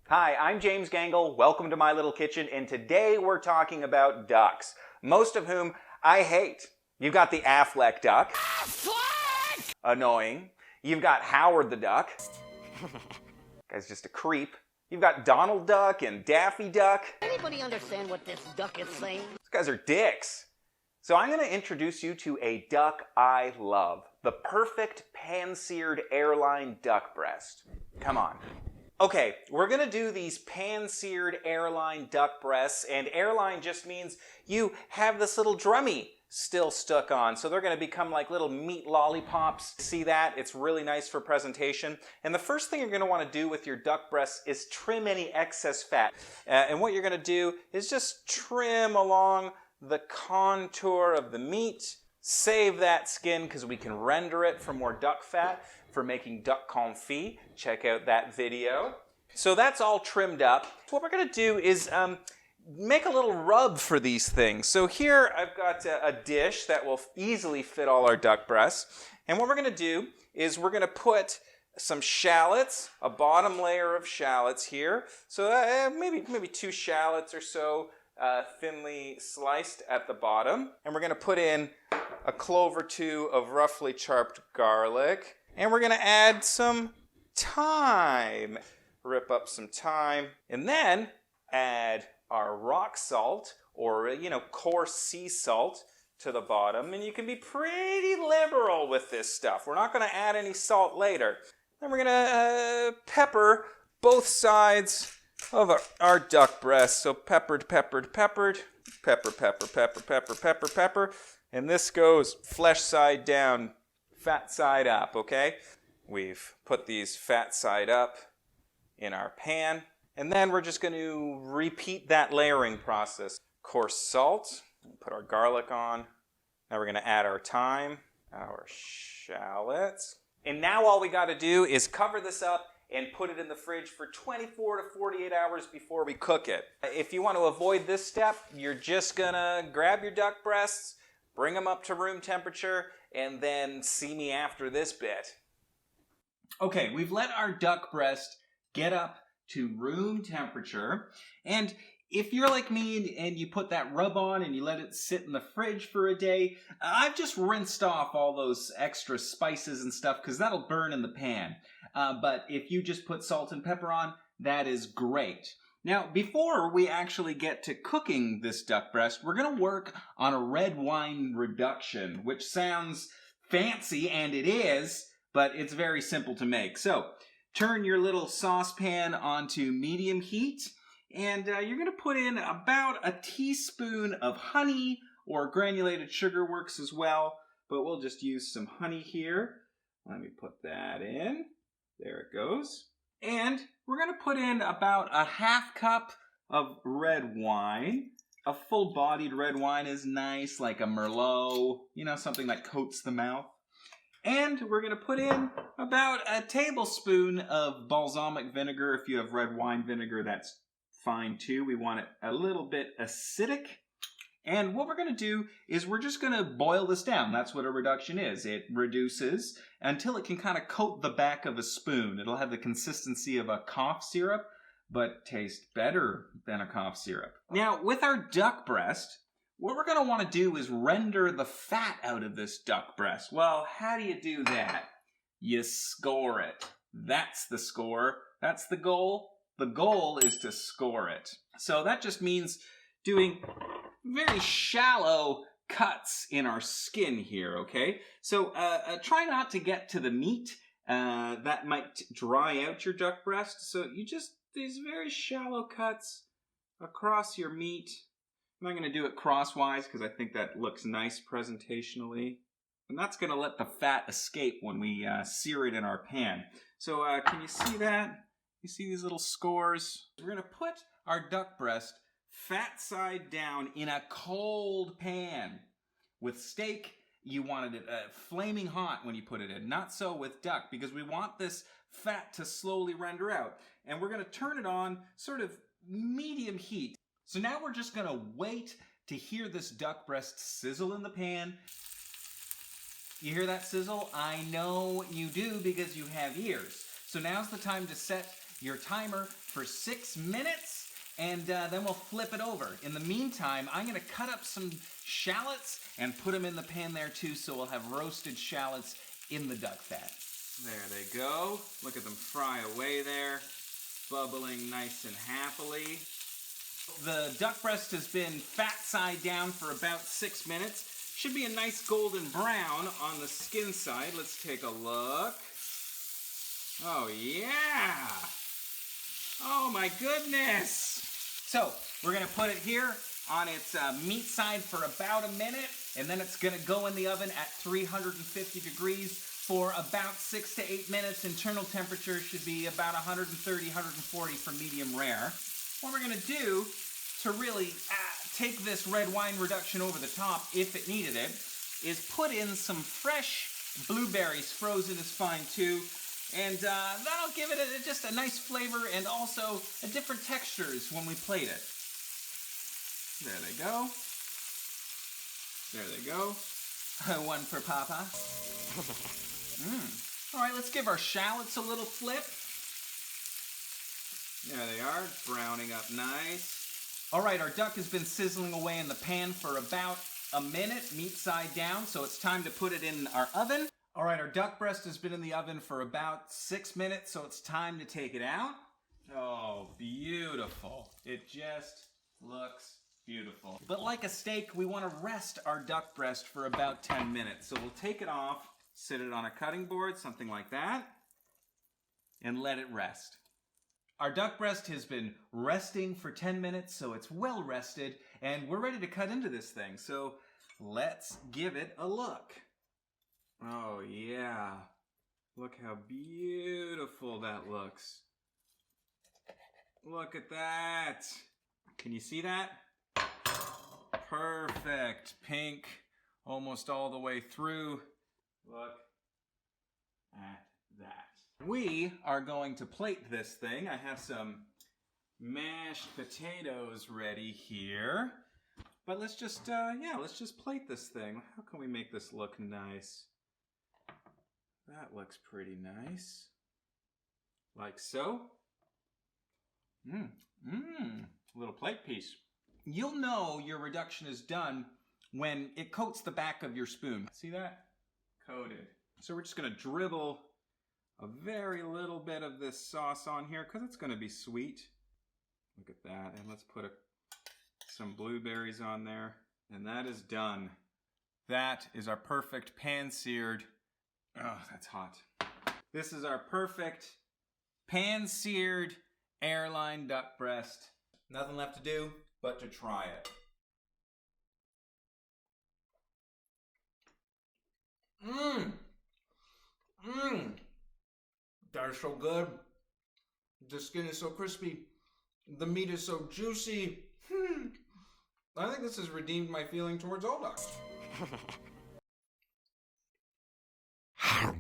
Hi, I'm James Gangle. Welcome to my little kitchen, and today we're talking about ducks, most of whom I hate. You've got the Affleck duck. Affleck! Annoying. You've got Howard the duck. Guy's just a creep. You've got Donald Duck and Daffy Duck. Anybody understand what this duck is saying? These guys are dicks. So I'm going to introduce you to a duck I love. The perfect pan-seared airline duck breast. Come on. Okay, we're going to do these pan-seared airline duck breasts, and airline just means you have this little drummy still stuck on, so they're going to become like little meat lollipops. See that? It's really nice for presentation. And the first thing you're going to want to do with your duck breasts is trim any excess fat. And what you're going to do is just trim along the contour of the meat. Save that skin because we can render it for more duck fat for making duck confit. Check out that video. So that's all trimmed up. What we're going to do is make a little rub for these things. So here I've got a dish that will easily fit all our duck breasts. And what we're going to do is we're going to put some shallots, a bottom layer of shallots here. So maybe 2 shallots or so. Thinly sliced at the bottom. And we're going to put in a clove or 2 of roughly chopped garlic. And we're going to add some thyme. Rip up some thyme. And then add our rock salt, or coarse sea salt, to the bottom. And you can be pretty liberal with this stuff. We're not going to add any salt later. Then we're going to pepper both sides of our duck breast. So peppered, peppered, peppered, pepper, pepper, pepper, pepper, pepper, pepper. And this goes flesh side down, fat side up, okay? We've put these fat side up in our pan. And then we're just going to repeat that layering process. Coarse salt, put our garlic on. Now we're going to add our thyme, our shallots. And now all we got to do is cover this up and put it in the fridge for 24 to 48 hours before we cook it. If you want to avoid this step, you're just gonna grab your duck breasts, bring them up to room temperature, and then see me after this bit. Okay, we've let our duck breast get up to room temperature, and if you're like me and you put that rub on and you let it sit in the fridge for a day, I've just rinsed off all those extra spices and stuff because that'll burn in the pan. But if you just put salt and pepper on, that is great. Now, before we actually get to cooking this duck breast, we're going to work on a red wine reduction, which sounds fancy, and it is, but it's very simple to make. So, turn your little saucepan onto medium heat, and you're going to put in about a teaspoon of honey, or granulated sugar works as well, but we'll just use some honey here. Let me put that in. There it goes. And we're going to put in about a ½ cup of red wine. A full-bodied red wine is nice, like a Merlot, something that coats the mouth. And we're going to put in about a tablespoon of balsamic vinegar. If you have red wine vinegar, that's fine too. We want it a little bit acidic. And what we're going to do is we're just going to boil this down. That's what a reduction is. It reduces until it can kind of coat the back of a spoon. It'll have the consistency of a cough syrup, but taste better than a cough syrup. Now, with our duck breast, what we're going to want to do is render the fat out of this duck breast. Well, how do you do that? You score it. That's the score. That's the goal. The goal is to score it. So that just means doing very shallow cuts in our skin here, okay? So try not to get to the meat. That might dry out your duck breast. So you just, these very shallow cuts across your meat. I'm not going to do it crosswise because I think that looks nice presentationally. And that's going to let the fat escape when we sear it in our pan. So can you see that? You see these little scores? We're going to put our duck breast fat side down in a cold pan. With steak, you wanted it flaming hot when you put it in. Not so with duck, because we want this fat to slowly render out. And we're going to turn it on sort of medium heat. So now we're just going to wait to hear this duck breast sizzle in the pan. You hear that sizzle? I know you do because you have ears. So now's the time to set your timer for 6 minutes, and then we'll flip it over. In the meantime, I'm going to cut up some shallots and put them in the pan there too, so we'll have roasted shallots in the duck fat. There they go. Look at them fry away there, bubbling nice and happily. The duck breast has been fat side down for about 6 minutes. Should be a nice golden brown on the skin side. Let's take a look. Oh yeah! Oh my goodness! So, we're gonna put it here on its meat side for about a minute, and then it's gonna go in the oven at 350 degrees for about 6 to 8 minutes. Internal temperature should be about 130, 140 for medium rare. What we're gonna do to really take this red wine reduction over the top, if it needed it, is put in some fresh blueberries, frozen is fine too, and that'll give it just a nice flavor and also a different textures when we plate it. There they go. There they go. One for Papa. All right, let's give our shallots a little flip. There they are, browning up nice. All right, our duck has been sizzling away in the pan for about a minute, meat side down, so it's time to put it in our oven. All right, our duck breast has been in the oven for about 6 minutes, so it's time to take it out. Oh, beautiful. It just looks beautiful. But like a steak, we want to rest our duck breast for about 10 minutes. So we'll take it off, sit it on a cutting board, something like that, and let it rest. Our duck breast has been resting for 10 minutes, so it's well rested, and we're ready to cut into this thing. So let's give it a look. Oh yeah, look how beautiful that looks. Look at that. Can you see that? Perfect. Pink, almost all the way through. Look at that. We are going to plate this thing. I have some mashed potatoes ready here. But let's just, let's just plate this thing. How can we make this look nice? That looks pretty nice. Like so. Little plate piece. You'll know your reduction is done when it coats the back of your spoon. See that? Coated. So we're just gonna dribble a very little bit of this sauce on here because it's gonna be sweet. Look at that. And let's put some blueberries on there. And that is done. That is our perfect pan-seared. Oh, that's hot. This is our perfect pan-seared airline duck breast. Nothing left to do but to try it. That is so good. The skin is so crispy. The meat is so juicy. I think this has redeemed my feeling towards all ducks.